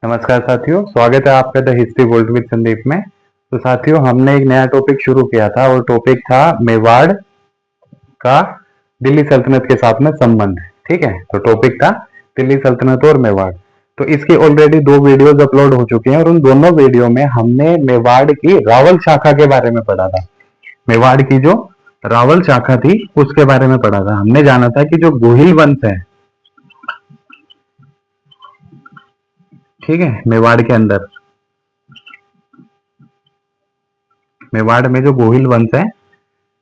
नमस्कार साथियों, स्वागत है आपका the history world with Sandeep में। तो साथियों, हमने एक नया टॉपिक शुरू किया था और टॉपिक था मेवाड़ का दिल्ली सल्तनत के साथ में संबंध। ठीक है, तो टॉपिक था दिल्ली सल्तनत और मेवाड़। तो इसकी ऑलरेडी 2 वीडियोज अपलोड हो चुकी हैं और उन दोनों वीडियो में हमने मेवाड़ की रावल शाखा के बारे में पढ़ा था। मेवाड़ की जो रावल शाखा थी उसके बारे में पढ़ा था। हमने जाना था कि जो गोहिल वंश है, ठीक है, मेवाड़ के अंदर, मेवाड़ में जो गोहिल वंश है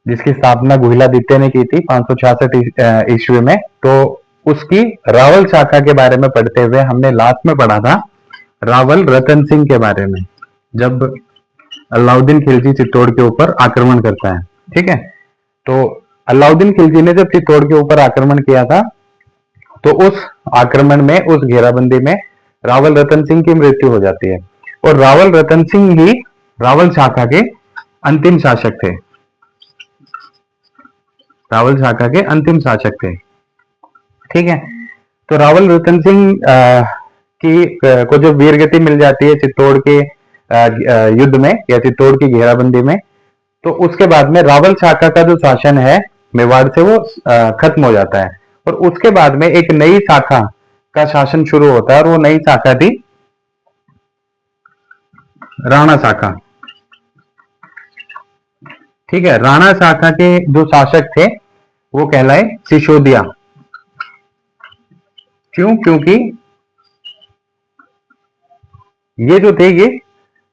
जिसकी स्थापना गोहिलादित्य ने की थी 566 ईस्वी में, तो उसकी रावल शाखा के बारे में पढ़ते हुए हमने लास्ट में पढ़ा था रावल रतन सिंह के बारे में, जब अलाउद्दीन खिलजी चित्तौड़ के ऊपर आक्रमण करता है। ठीक है, तो अलाउद्दीन खिलजी ने जब चित्तौड़ के ऊपर आक्रमण किया था तो उस आक्रमण में, उस घेराबंदी में रावल रतन सिंह की मृत्यु हो जाती है और रावल रतन सिंह ही रावल शाखा के अंतिम शासक थे। रावल शाखा के अंतिम शासक थे। ठीक है, तो रावल रतन सिंह को जो वीर गति मिल जाती है चित्तौड़ के युद्ध में या चित्तौड़ की घेराबंदी में, तो उसके बाद में रावल शाखा का जो शासन है मेवाड़ से वो खत्म हो जाता है और उसके बाद में एक नई शाखा का शासन शुरू होता है और वो नई शाखा थी राणा शाखा। ठीक है, राणा शाखा के जो शासक थे वो कहलाए सिसोदिया। क्यों? क्योंकि ये जो थे ये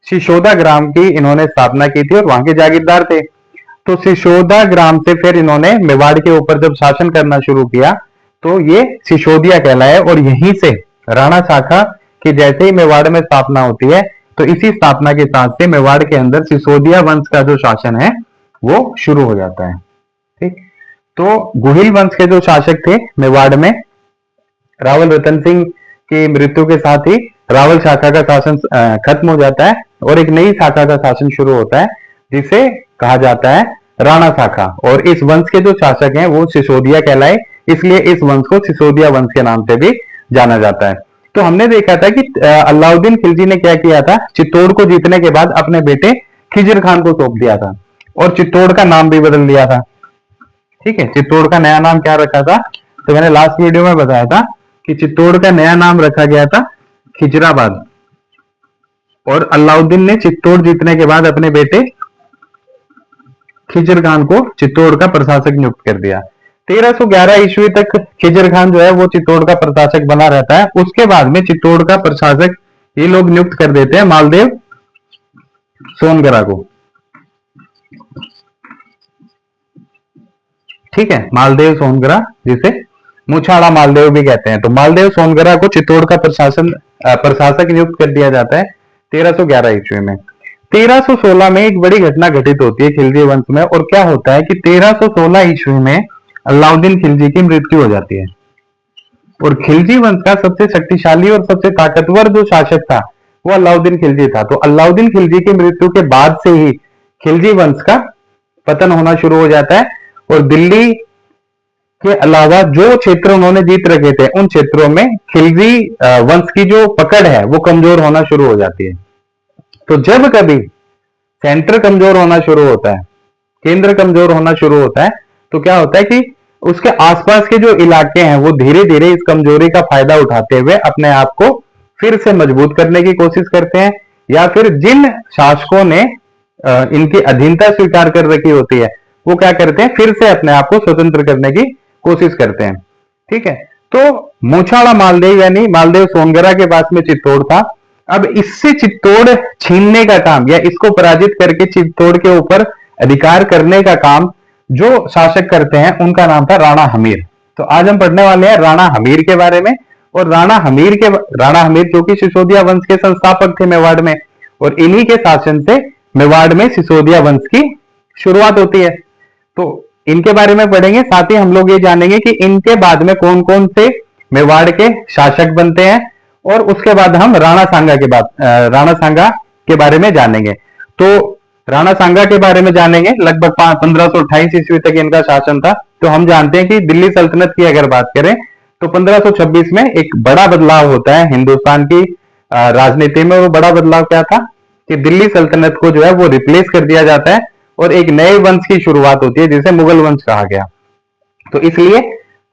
सिसोदा ग्राम की इन्होंने स्थापना की थी और वहां के जागीरदार थे। तो सिसोदा ग्राम से फिर इन्होंने मेवाड़ के ऊपर जब शासन करना शुरू किया तो ये सिसोदिया कहलाए और यहीं से राणा शाखा की जैसे ही मेवाड़ में स्थापना होती है तो इसी स्थापना के साथ से मेवाड़ के अंदर सिसोदिया वंश का जो शासन है वो शुरू हो जाता है। ठीक, तो गोहिल वंश के जो शासक थे मेवाड़ में, रावल रतन सिंह की मृत्यु के साथ ही रावल शाखा का शासन खत्म हो जाता है और एक नई शाखा का शासन शुरू होता है जिसे कहा जाता है राणा शाखा। और इस वंश के जो शासक हैं वो सिसोदिया कहलाए, इसलिए इस वंश को सिसोदिया वंश के नाम से भी जाना जाता है। तो हमने देखा था कि अलाउद्दीन खिलजी ने क्या किया था, चित्तौड़ को जीतने के बाद अपने बेटे खिजर खान को सौंप दिया था और चित्तौड़ का नाम भी बदल दिया था। ठीक है, चित्तौड़ का नया नाम क्या रखा था, तो मैंने लास्ट वीडियो में बताया था कि चित्तौड़ का नया नाम रखा गया था खिजराबाद और अलाउद्दीन ने चित्तौड़ जीतने के बाद अपने बेटे खिजर खान को चित्तौड़ का प्रशासक नियुक्त कर दिया। 1311 ईस्वी तक खिजर खान जो है वो चित्तौड़ का प्रशासक बना रहता है। उसके बाद में चित्तौड़ का प्रशासक ये लोग नियुक्त कर देते हैं मालदेव सोनगरा को। ठीक है, मालदेव सोनगरा, जिसे मुछाड़ा मालदेव भी कहते हैं, तो मालदेव सोनगरा को चित्तौड़ का प्रशासक नियुक्त कर दिया जाता है 1311 ईस्वी में। 1316 में एक बड़ी घटना घटित होती है खिलजी वंश में और क्या होता है कि 1316 ईस्वी में अलाउद्दीन खिलजी की मृत्यु हो जाती है और खिलजी वंश का सबसे शक्तिशाली और सबसे ताकतवर जो शासक था वो अलाउद्दीन खिलजी था। तो अलाउद्दीन खिलजी की मृत्यु के बाद से ही खिलजी वंश का पतन होना शुरू हो जाता है और दिल्ली के अलावा जो क्षेत्र उन्होंने जीत रखे थे उन क्षेत्रों में खिलजी वंश की जो पकड़ है वो कमजोर होना शुरू हो जाती है। तो जब कभी सेंटर कमजोर होना शुरू होता है, केंद्र कमजोर होना शुरू होता है, तो क्या होता है कि उसके आसपास के जो इलाके हैं वो धीरे धीरे इस कमजोरी का फायदा उठाते हुए अपने आप को फिर से मजबूत करने की कोशिश करते हैं या फिर जिन शासकों ने इनकी अधीनता स्वीकार कर रखी होती है वो क्या करते हैं, फिर से अपने आप को स्वतंत्र करने की कोशिश करते हैं। ठीक है, तो मुछाड़ा मालदेव यानी मालदेव सोनगरा के पास में चित्तौड़ था। अब इससे चित्तौड़ छीनने का काम या इसको पराजित करके चित्तौड़ के ऊपर अधिकार करने का काम जो शासक करते हैं उनका नाम था राणा हमीर। तो आज हम पढ़ने वाले हैं राणा हमीर के बारे में। और राणा हमीर जो कि सिसोदिया वंश के संस्थापक थे मेवाड़ में, और इन्हीं के शासन से मेवाड़ में सिसोदिया वंश की शुरुआत होती है। तो इनके बारे में पढ़ेंगे, साथ ही हम लोग ये जानेंगे कि इनके बाद में कौन कौन से मेवाड़ के शासक बनते हैं और उसके बाद हम राणा सांगा के बारे में जानेंगे। तो राणा सांगा के बारे में जानेंगे, लगभग 1528 ईस्वी तक इनका शासन था। तो हम जानते हैं कि दिल्ली सल्तनत की अगर बात करें तो 1526 में एक बड़ा बदलाव होता है हिंदुस्तान की राजनीति में वो बड़ा बदलाव क्या था कि दिल्ली सल्तनत को जो है वो रिप्लेस कर दिया जाता है और एक नए वंश की शुरुआत होती है जिसे मुगल वंश कहा गया। तो इसलिए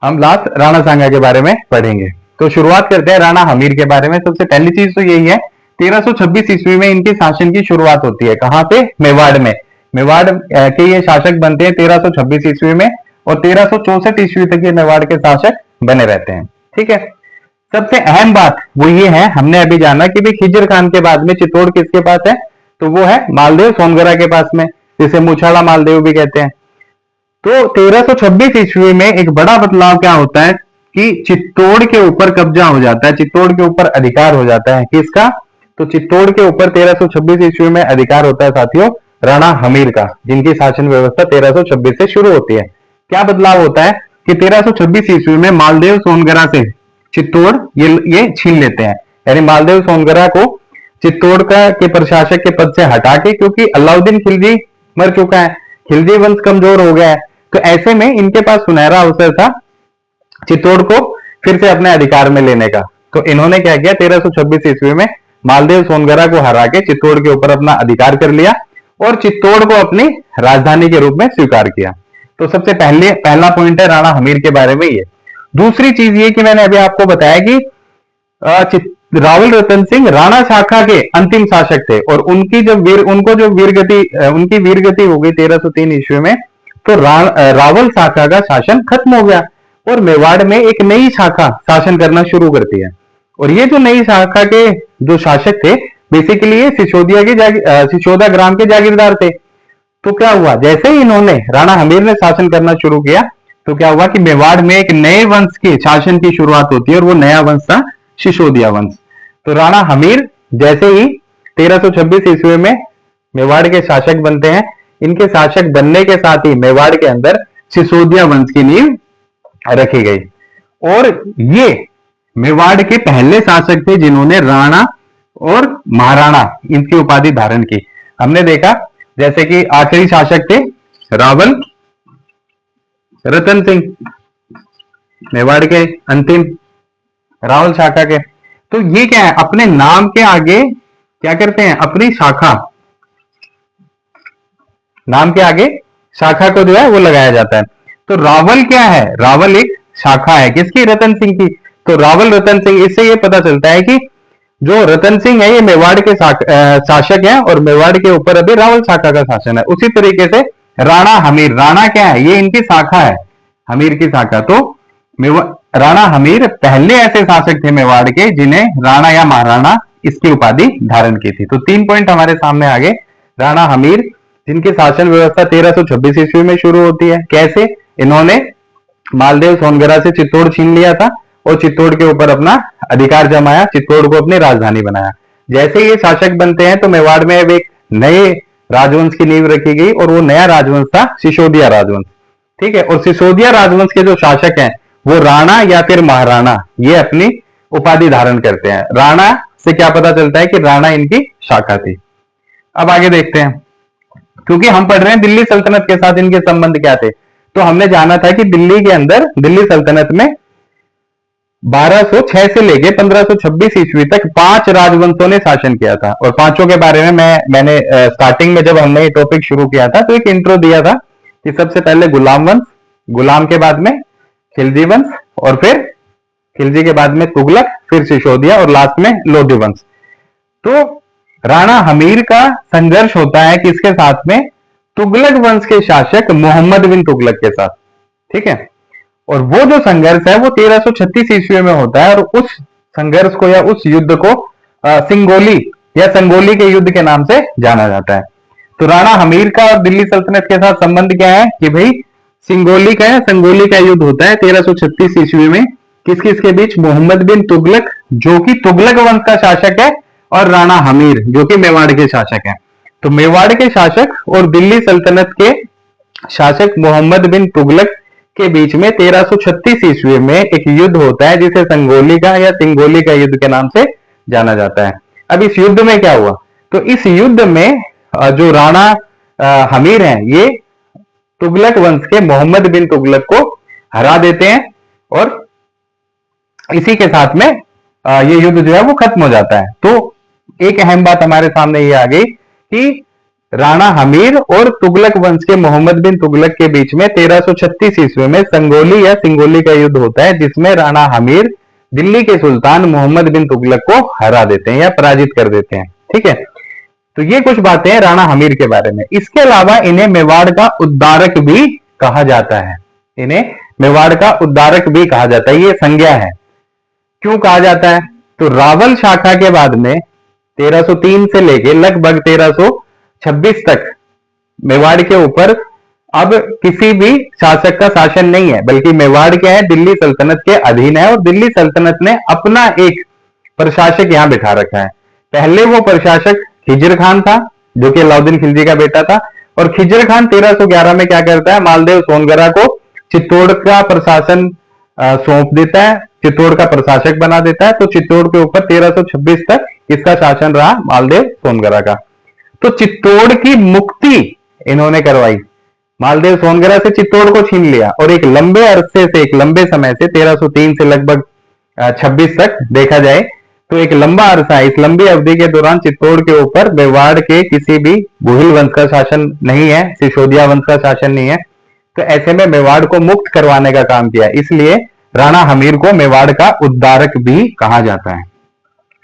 हम लास्ट राणा सांगा के बारे में पढ़ेंगे। तो शुरुआत करते हैं राणा हमीर के बारे में। सबसे पहली चीज तो यही है, 1326 ईस्वी में इनकी शासन की शुरुआत होती है। कहां पे? मेवाड़ में। मेवाड़ के ये शासक बनते हैं 1326 ईस्वी में और 1364 ईस्वी तक ये मेवाड़ के शासक बने रहते हैं। ठीक है। सबसे अहम बात वो ये है, हमने अभी जाना कि भाई खिजर खान के बाद में चित्तौड़ किसके पास है, तो वो है मालदेव सोनगरा के पास में, जिसे मुछाड़ा मालदेव भी कहते हैं। तो 1326 ईस्वी में एक बड़ा बदलाव क्या होता है कि चित्तौड़ के ऊपर कब्जा हो जाता है, चित्तौड़ के ऊपर अधिकार हो जाता है। किसका? तो चित्तौड़ के ऊपर 1326 ईस्वी में अधिकार होता है साथियों राणा हमीर का, जिनकी शासन व्यवस्था 1326 से शुरू होती है। क्या बदलाव होता है कि 1326 ईस्वी में मालदेव सोनगरा से चित्तौड़ ये छीन लेते हैं, यानी मालदेव सोनगरा को चित्तौड़ के प्रशासक के पद से हटा के, क्योंकि अलाउद्दीन खिलजी मर चुका है, खिलजी वंश कमजोर हो गया है, तो ऐसे में इनके पास सुनहरा अवसर था चित्तौड़ को फिर से अपने अधिकार में लेने का। तो इन्होंने क्या किया, 1326 ईस्वी में मालदेव सोनगरा को हरा के चित्तौड़ के ऊपर अपना अधिकार कर लिया और चित्तौड़ को अपनी राजधानी के रूप में स्वीकार किया। तो सबसे पहला पॉइंट है राणा हमीर के बारे में ये। दूसरी चीज ये कि मैंने अभी आपको बताया कि रावल रतन सिंह राणा शाखा के अंतिम शासक थे और उनकी उनकी वीरगति हो गई 1303 ईस्वी में, तो रावल शाखा का शासन खत्म हो गया और मेवाड़ में एक नई शाखा शासन करना शुरू करती है। और ये जो नई शाखा के जो शासक थे बेसिकली ये सिसोदा ग्राम के जागीरदार थे। तो क्या हुआ, जैसे ही इन्होंने राणा हमीर ने शासन करना शुरू किया तो क्या हुआ कि मेवाड़ में एक नए वंश के शासन की शुरुआत होती है और वो नया वंश था सिसोदिया वंश। तो राणा हमीर जैसे ही 1326 ईस्वी में मेवाड़ के शासक बनते हैं, इनके शासक बनने के साथ ही मेवाड़ के अंदर सिसोदिया वंश की नींव रखी गई और ये मेवाड़ के पहले शासक थे जिन्होंने राणा और महाराणा इनकी उपाधि धारण की। हमने देखा जैसे कि आखिरी शासक थे रावल रतन सिंह, मेवाड़ के अंतिम रावल शाखा के। तो ये क्या है, अपने नाम के आगे क्या करते हैं, अपनी शाखा, नाम के आगे शाखा को जो है वो लगाया जाता है। तो रावल क्या है, रावल एक शाखा है किसकी, रतन सिंह की। तो रावल रतन सिंह, इससे ये पता चलता है कि जो रतन सिंह है ये मेवाड़ के शासक हैं और मेवाड़ के ऊपर अभी रावल शाखा का शासन है। उसी तरीके से राणा हमीर, राणा क्या है, ये इनकी शाखा है, हमीर की शाखा। तो राणा हमीर पहले ऐसे शासक थे मेवाड़ के जिन्हें राणा या महाराणा इसकी उपाधि धारण की थी। तो 3 पॉइंट हमारे सामने आ गए। राणा हमीर जिनकी शासन व्यवस्था 1326 ईस्वी में शुरू होती है। कैसे? इन्होंने मालदेव सोनगरा से चित्तौड़ छीन लिया था और चित्तौड़ के ऊपर अपना अधिकार जमाया, चित्तौड़ को अपनी राजधानी बनाया। जैसे ये शासक बनते हैं तो मेवाड़ में अब एक नए राजवंश की नींव रखी गई और वो नया राजवंश था सिसोदिया राजवंश। ठीक है। और सिसोदिया राजवंश के जो शासक हैं वो राणा या फिर महाराणा ये अपनी उपाधि धारण करते हैं। राणा से क्या पता चलता है कि राणा इनकी शाखा थी। अब आगे देखते हैं, क्योंकि हम पढ़ रहे हैं दिल्ली सल्तनत के साथ इनके संबंध क्या थे। तो हमने जाना था कि दिल्ली के अंदर, दिल्ली सल्तनत में 1206 से लेके 1526 ईस्वी तक 5 राजवंशों ने शासन किया था और पांचों के बारे में मैंने स्टार्टिंग में जब हमने ये टॉपिक शुरू किया था तो एक इंट्रो दिया था कि सबसे पहले गुलाम वंश, गुलाम के बाद में खिलजी वंश और फिर खिलजी के बाद में तुगलक, फिर सिसोदिया और लास्ट में लोधी वंश। तो राणा हमीर का संघर्ष होता है किसके साथ में, तुगलक वंश के शासक मोहम्मद बिन तुगलक के साथ। ठीक है। और वो जो संघर्ष है वो 1336 ईस्वी में होता है और उस संघर्ष को या उस युद्ध को सिंगोली या संगोली के युद्ध के नाम से जाना जाता है। तो राणा हमीर का और दिल्ली सल्तनत के साथ संबंध क्या है कि भाई सिंगोली का या संगोली का युद्ध होता है 1336 ईस्वी में किस किस के बीच, मोहम्मद बिन तुगलक जो कि तुगलक वंश का शासक है और राणा हमीर जो कि मेवाड़ के शासक है। तो मेवाड़ के शासक और दिल्ली सल्तनत के शासक मोहम्मद बिन तुगलक के बीच में 1336 ईस्वी में एक युद्ध होता है जिसे संगोली का या सिंगोली का युद्ध के नाम से जाना जाता है। अब इस युद्ध में क्या हुआ, तो इस युद्ध में जो राणा हमीर हैं ये तुगलक वंश के मोहम्मद बिन तुगलक को हरा देते हैं और इसी के साथ में ये युद्ध जो है वो खत्म हो जाता है। तो एक अहम बात हमारे सामने ये आ गई कि राणा हमीर और तुगलक वंश के मोहम्मद बिन तुगलक के बीच में 1336 ईस्वी में संगोली या सिंगोली का युद्ध होता है, जिसमें राणा हमीर दिल्ली के सुल्तान मोहम्मद बिन तुगलक को हरा देते हैं या पराजित कर देते हैं। ठीक है, तो ये कुछ बातें हैं राणा हमीर के बारे में। इसके अलावा इन्हें मेवाड़ का उद्धारक भी कहा जाता है। इन्हें मेवाड़ का उद्धारक भी कहा जाता है, ये संज्ञा है। क्यों कहा जाता है? तो रावल शाखा के बाद में 1303 से लेके लगभग 1326 तक मेवाड़ के ऊपर अब किसी भी शासक का शासन नहीं है, बल्कि मेवाड़ क्या है, दिल्ली सल्तनत के अधीन है और दिल्ली सल्तनत ने अपना एक प्रशासक यहां बिठा रखा है। पहले वो प्रशासक खिजर खान था, जो कि अलाउद्दीन खिलजी का बेटा था, और खिजर खान 1311 में क्या करता है, मालदेव सोनगरा को चित्तौड़ का प्रशासन सौंप देता है, चित्तौड़ का प्रशासक बना देता है। तो चित्तौड़ के ऊपर 1326 तक किसका शासन रहा? मालदेव सोनगरा का। तो चित्तौड़ की मुक्ति इन्होंने करवाई, मालदेव सोनगरा से चित्तौड़ को छीन लिया और एक लंबे अरसे से, एक लंबे समय से 1303 से लगभग 26 तक देखा जाए तो एक लंबा अरसा है। इस लंबी अवधि के दौरान चित्तौड़ के ऊपर मेवाड़ के किसी भी गोहिल वंश का शासन नहीं है, सिसोदिया वंश का शासन नहीं है। तो ऐसे में मेवाड़ को मुक्त करवाने का काम किया, इसलिए राणा हमीर को मेवाड़ का उद्धारक भी कहा जाता है।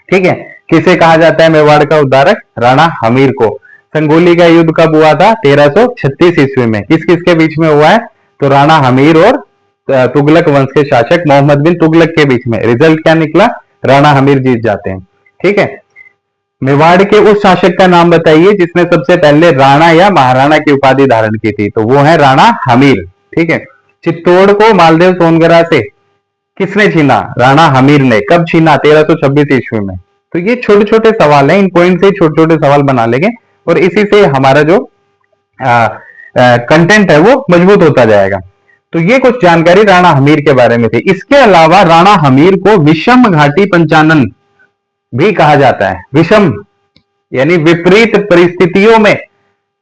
ठीक है, किसे कहा जाता है मेवाड़ का उद्धारक? राणा हमीर को। संगोली का युद्ध कब हुआ था? 1336 ईस्वी में। किस किसके बीच में हुआ है? तो राणा हमीर और तुगलक वंश के शासक मोहम्मद बिन तुगलक के बीच में। रिजल्ट क्या निकला? राणा हमीर जीत जाते हैं। ठीक है, मेवाड़ के उस शासक का नाम बताइए जिसने सबसे पहले राणा या महाराणा की उपाधि धारण की थी, तो वो है राणा हमीर। ठीक है, चित्तौड़ को मालदेव सोनगरा से किसने छीना? राणा हमीर ने। कब छीना? 1326 ईस्वी में। तो ये छोटे छोटे सवाल हैं, इन पॉइंट से छोटे छोटे सवाल बना लेंगे और इसी से हमारा जो कंटेंट है वो मजबूत होता जाएगा। तो ये कुछ जानकारी राणा हमीर के बारे में थी। इसके अलावा राणा हमीर को विषम घाटी पंचानन भी कहा जाता है। विषम यानी विपरीत परिस्थितियों में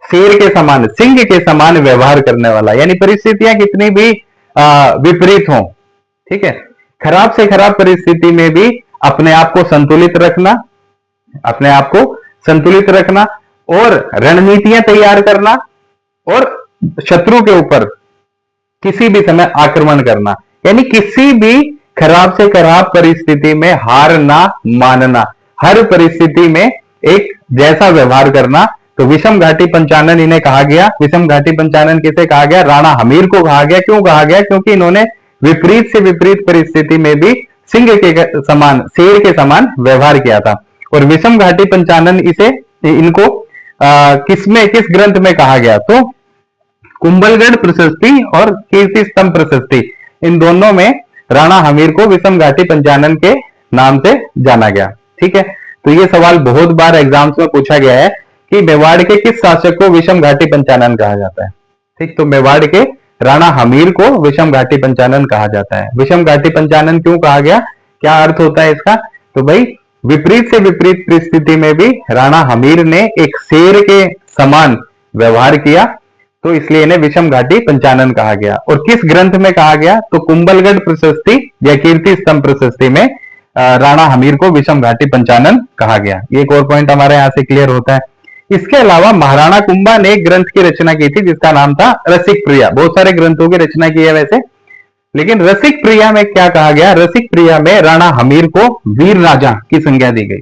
शेर के समान, सिंह के समान व्यवहार करने वाला, यानी परिस्थितियां कितनी भी विपरीत हों, ठीक है, खराब से खराब परिस्थिति में भी अपने आप को संतुलित रखना, अपने आप को संतुलित रखना और रणनीतियां तैयार करना और शत्रु के ऊपर किसी भी समय आक्रमण करना, यानी किसी भी खराब से खराब परिस्थिति में हार ना मानना, हर परिस्थिति में एक जैसा व्यवहार करना। तो विषम घाटी पंचानन इन्हें कहा गया। विषम घाटी पंचानन किसे कहा गया? राणा हमीर को कहा गया। क्यों कहा गया? क्योंकि इन्होंने विपरीत से विपरीत परिस्थिति में भी सिंह के समान, शेर के समान व्यवहार किया था। और विषम घाटी पंचानन इनको किस ग्रंथ में कहा गया? तो कुंभलगढ़ प्रशस्ति और कीर्ति स्तंभ प्रशस्ति, इन दोनों में राणा हमीर को विषम घाटी पंचानन के नाम से जाना गया। ठीक है, तो ये सवाल बहुत बार एग्जाम्स में पूछा गया है कि मेवाड़ के किस शासक को विषम घाटी पंचानन कहा जाता है। ठीक, तो मेवाड़ के राणा हमीर को विषम घाटी पंचानन कहा जाता है। विषम घाटी पंचानन क्यों कहा गया? क्या अर्थ होता है इसका? तो भाई विपरीत से विपरीत परिस्थिति में भी राणा हमीर ने एक शेर के समान व्यवहार किया, तो इसलिए इन्हें विषम घाटी पंचानन कहा गया। और किस ग्रंथ में कहा गया? तो कुंभलगढ़ प्रशस्ति या कीर्ति स्तंभ प्रशस्ति में राणा हमीर को विषम घाटी पंचानन कहा गया। ये एक और पॉइंट हमारे यहां से क्लियर होता है। इसके अलावा महाराणा कुंभा ने एक ग्रंथ की रचना की थी जिसका नाम था रसिक प्रिया। बहुत सारे ग्रंथों की रचना की है वैसे, लेकिन रसिक प्रिया में क्या कहा गया? रसिक प्रिया में राणा हमीर को वीर राजा की संज्ञा दी गई।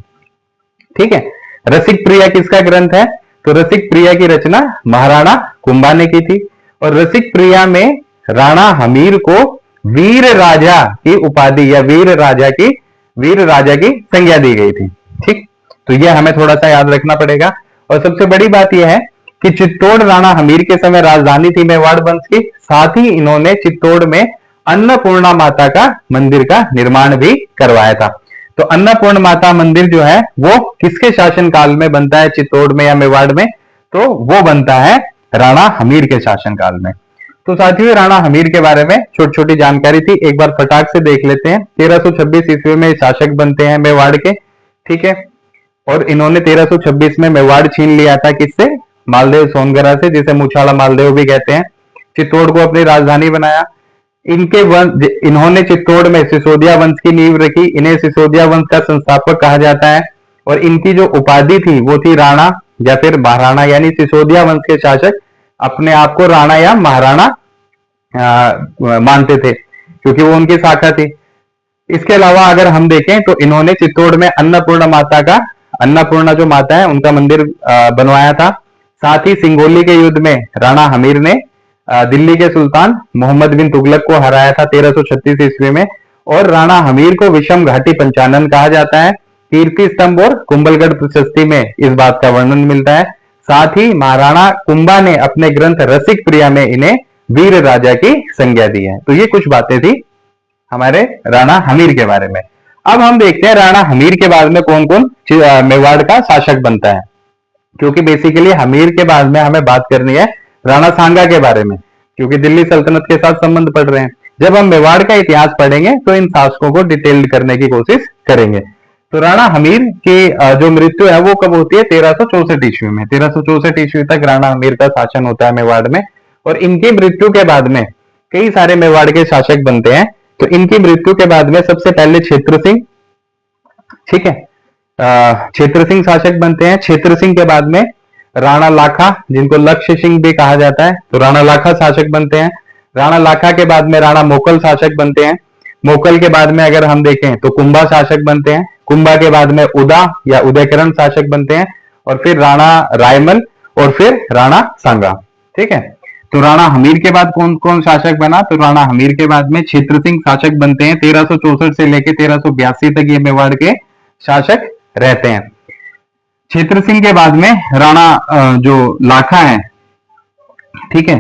ठीक है, रसिक प्रिया किसका ग्रंथ है? तो रसिक प्रिया की रचना महाराणा कुंभा ने की थी और रसिक प्रिया में राणा हमीर को वीर राजा की उपाधि या वीर राजा की संज्ञा दी गई थी। ठीक, तो यह हमें थोड़ा सा याद रखना पड़ेगा। और सबसे बड़ी बात यह है कि चित्तौड़ राणा हमीर के समय राजधानी थी मेवाड़ वंश की। साथ ही इन्होंने चित्तौड़ में अन्नपूर्णा माता का मंदिर का निर्माण भी करवाया था। तो अन्नपूर्ण माता मंदिर जो है वो किसके शासन काल में बनता है चित्तौड़ में या मेवाड़ में? तो वो बनता है राणा हमीर के शासन काल में। तो साथियों, राणा हमीर के बारे में छोटी छोटी जानकारी थी, एक बार फटाक से देख लेते हैं। 1326 ईस्वी में शासक बनते हैं मेवाड़ के। ठीक है, और इन्होंने 1326 में मेवाड़ छीन लिया था किससे? मालदेव सोनगरा से, जिसे मुछाड़ा मालदेव भी कहते हैं। चित्तौड़ को अपनी राजधानी बनाया। इन्होंने चित्तौड़ में सिसोदिया वंश की नींव रखी। इन्हें सिसोदिया वंश का संस्थापक कहा जाता है। और इनकी जो उपाधि थी वो थी राणा या फिर महाराणा, यानी सिसोदिया वंश के शासक अपने आप को राणा या महाराणा मानते थे क्योंकि वो उनकी शाखा थी। इसके अलावा अगर हम देखें तो इन्होंने चित्तौड़ में अन्नपूर्णा जो माता है उनका मंदिर बनवाया था। साथ ही सिंगोली के युद्ध में राणा हमीर ने दिल्ली के सुल्तान मोहम्मद बिन तुगलक को हराया था 1336 ईस्वी में। और राणा हमीर को विषम घाटी पंचानन कहा जाता है। कीर्ति स्तंभ और कुंभलगढ़ प्रशस्ति में इस बात का वर्णन मिलता है। साथ ही महाराणा कुंभा ने अपने ग्रंथ रसिक प्रिया में इन्हें वीर राजा की संज्ञा दी है। तो ये कुछ बातें थी हमारे राणा हमीर के बारे में। अब हम देखते हैं राणा हमीर के बाद में कौन कौन मेवाड़ का शासक बनता है, क्योंकि बेसिकली हमीर के बाद में हमें बात करनी है राणा सांगा के बारे में, क्योंकि दिल्ली सल्तनत के साथ संबंध पड़ रहे हैं। जब हम मेवाड़ का इतिहास पढ़ेंगे तो इन शासकों को डिटेल्ड करने की कोशिश करेंगे। तो राणा हमीर की जो मृत्यु है वो कब होती है? 1364 ईस्वी में। 1364 ईस्वी तक राणा हमीर का शासन होता है मेवाड़ में। और इनकी मृत्यु के बाद में कई सारे मेवाड़ के शासक बनते हैं। तो इनकी मृत्यु के बाद में सबसे पहले क्षेत्र सिंह, ठीक है, क्षेत्र सिंह शासक बनते हैं। क्षेत्र सिंह के बाद में राणा लाखा, जिनको लक्ष्य सिंह भी कहा जाता है, तो राणा लाखा शासक बनते हैं। राणा लाखा के बाद में राणा मोकल शासक बनते हैं। मोकल के बाद में अगर हम देखें तो कुंभा शासक बनते हैं। कुंभा के बाद में उदा या उदयकरण शासक बनते हैं। और फिर राणा रायमल और फिर राणा सांगा, ठीक है। तो राणा हमीर के बाद कौन कौन शासक बना? तो राणा हमीर के बाद में क्षेत्र सिंह शासक बनते हैं। 1364 से लेकर 1382 तक ये मेवाड़ के शासक रहते हैं। क्षेत्र सिंह के बाद में राणा जो लाखा है, ठीक है,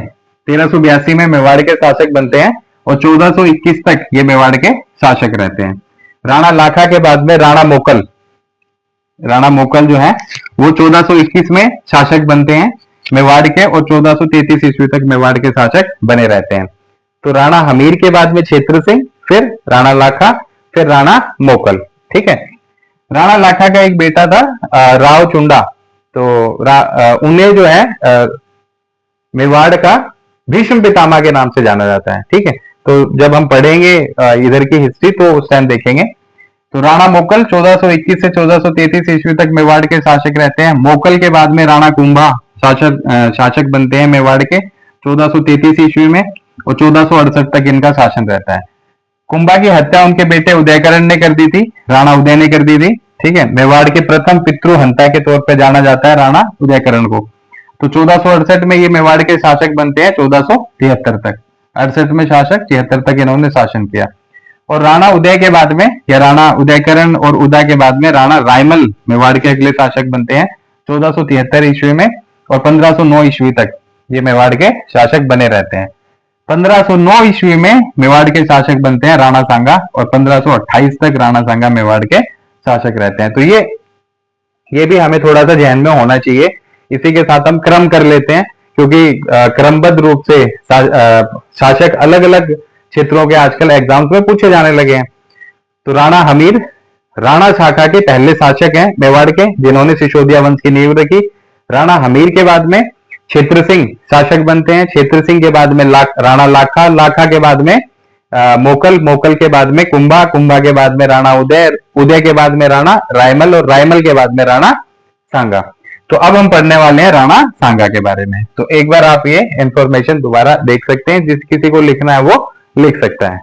1382 में मेवाड़ के शासक बनते हैं और 1421 तक ये मेवाड़ के शासक रहते हैं। राणा लाखा के बाद में राणा मोकल जो है वो 1421 में शासक बनते हैं मेवाड़ के और 1433 ईस्वी तक मेवाड़ के शासक बने रहते हैं। तो राणा हमीर के बाद में क्षेत्र सिंह, फिर राणा लाखा, फिर राणा मोकल, ठीक है। राणा लाखा का एक बेटा था राव चुंडा। तो उन्हें जो है मेवाड़ का भीष्म पितामह के नाम से जाना जाता है, ठीक है। तो जब हम पढ़ेंगे इधर की हिस्ट्री तो उस टाइम देखेंगे। तो राणा मोकल 1421 से 1433 ईस्वी तक मेवाड़ के शासक रहते हैं। मोकल के बाद में राणा कुंभा शासक बनते हैं मेवाड़ के 1433 ईस्वी में और 1468 तक इनका शासन रहता है। कुंभा की हत्या उनके बेटे उदयकरण ने कर दी थी, राणा उदय ने कर दी थी, ठीक है। मेवाड़ के प्रथम पितृहंता के तौर पर जाना जाता है राणा उदयकरण को। तो 1468 में ये मेवाड़ के शासक बनते हैं 1473 तक। 68 में शासक, 73 तक इन्होंने शासन किया। और राणा उदय के बाद में या राणा उदयकरण और उदा के बाद में राणा रायमल मेवाड़ के अगले शासक बनते हैं 1473 ईस्वी में और 1509 ईस्वी तक ये मेवाड़ के शासक बने रहते हैं। 1509 ईस्वी में मेवाड़ के शासक बनते हैं राणा सांगा और 1528 तक राणा सांगा मेवाड़ के शासक रहते हैं। तो ये भी हमें थोड़ा सा ध्यान में होना चाहिए। इसी के साथ हम क्रम कर लेते हैं, क्योंकि क्रमबद्ध रूप से शासक अलग अलग क्षेत्रों के आजकल एग्जाम्स में पूछे जाने लगे हैं। तो राणा हमीर राणा शाखा के पहले शासक हैं मेवाड़ के, जिन्होंने सिसोदिया वंश की नींव रखी। राणा हमीर के बाद में क्षेत्र सिंह शासक बनते हैं। क्षेत्र सिंह के बाद में राणा लाखा, लाखा के बाद में मोकल, मोकल के बाद में कुंभा, कुंभा के बाद में राणा उदय, उदय के बाद में राणा रायमल और रायमल के बाद में राणा सांगा। तो अब हम पढ़ने वाले हैं राणा सांगा के बारे में। तो एक बार आप ये इंफॉर्मेशन दोबारा देख सकते हैं, जिस किसी को लिखना है वो लिख सकता है।